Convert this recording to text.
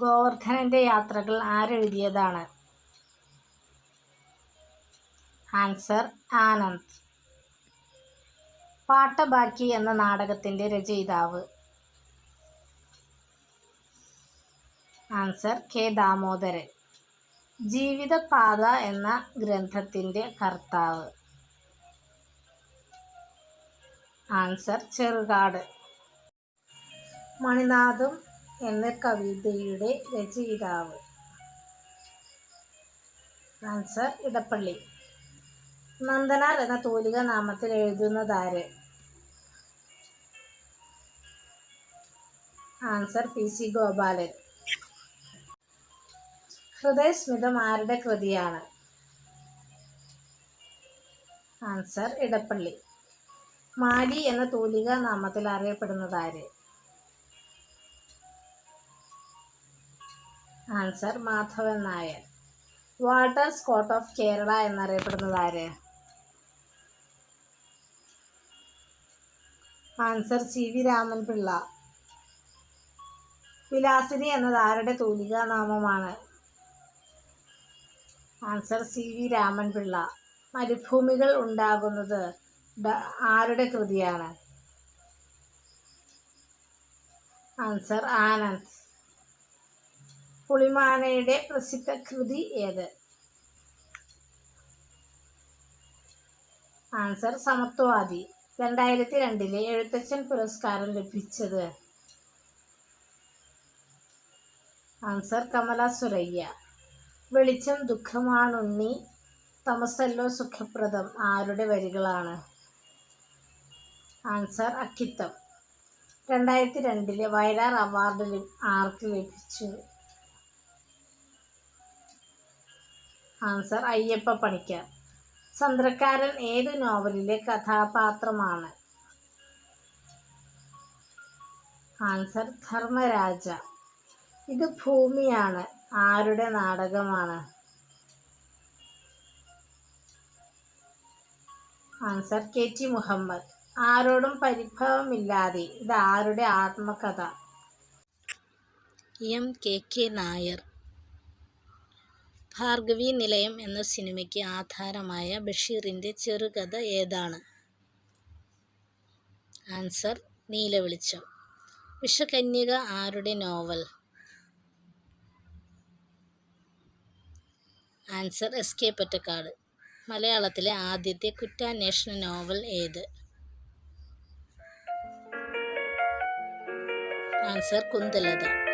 ഗോവർദ്ധനന്റെ യാത്രകൾ ആരെഴുതിയതാണ്? ആൻസർ ആനന്ദ്. പാട്ടബാക്കി എന്ന നാടകത്തിന്റെ രചയിതാവ്? Answer K Damodaran. ജീവിതപാത എന്ന ഗ്രന്ഥത്തിന്റെ കർത്താവ്? ആൻസർ ചെറുകാട്. മണിനാഥം എന്ന കവിതയുടെ രചയിതാവ്? ആൻസർ ഇടപ്പള്ളി. നന്ദനാർ എന്ന തൂലിക നാമത്തിൽ എഴുതുന്നതാര്? Answer P C Gopalan. Hridayasmitham ആരുടെ കൃതിയാണ്? ആൻസർ ഇടപ്പള്ളി. മാലി എന്ന തൂലിക നാമത്തിൽ അറിയപ്പെടുന്നതാര്? Answer Madhavan Nair. Walter Scott of Kerala എന്നറിയപ്പെടുന്നതാര്? Answer C V Raman Pillai. Vilasini എന്നത് ആരുടെ തൂലികാ നാമമാണ്? Answer C V Raman Pillai. മരുഭൂമികൾ ഉണ്ടാകുന്നത് ആരുടെ കൃതിയാണ്? ആൻസർ ആനന്ദ്. പുളിമാനയുടെ പ്രസിദ്ധ കൃതി ഏത്? ആൻസർ സമത്വവാദി. 2002 എഴുത്തച്ഛൻ പുരസ്കാരം ലഭിച്ചത്? ആൻസർ കമല സുരയ്യ. വെളിച്ചം ദുഃഖമാണുണ്ണി, തമസല്ലോ സുഖപ്രദം ആരുടെ വരികളാണ്? ആൻസർ അക്കിത്തം. 2002 വയലാർ അവാർഡ് ആർക്ക് ലഭിച്ചു? ആൻസർ അയ്യപ്പ പണിക്കർ. ചന്ദ്രക്കാരൻ ഏത് നോവലിലെ കഥാപാത്രമാണ്? ആൻസർ ധർമ്മരാജ. ഇത് ഭൂമിയാണ് ആരുടെ നാടകമാണ്? ആൻസർ കെ ടി മുഹമ്മദ്. ആരോടും പരിഭവമില്ലാതെ ഇത് ആരുടെ ആത്മകഥ? എം കെ കെ നായർ. ഭാർഗവീ നിലയം എന്ന സിനിമയ്ക്ക് ആധാരമായ ബഷീറിന്റെ ചെറുകഥ ഏതാണ്? ആൻസർ നീലവെളിച്ചം. വിഷകന്യക ആരുടെ novel? Answer S K Pottekkatt. മലയാളത്തിലെ ആദ്യത്തെ കുറ്റാന്വേഷണ നോവൽ ഏത്? ആൻസർ കുന്തലത.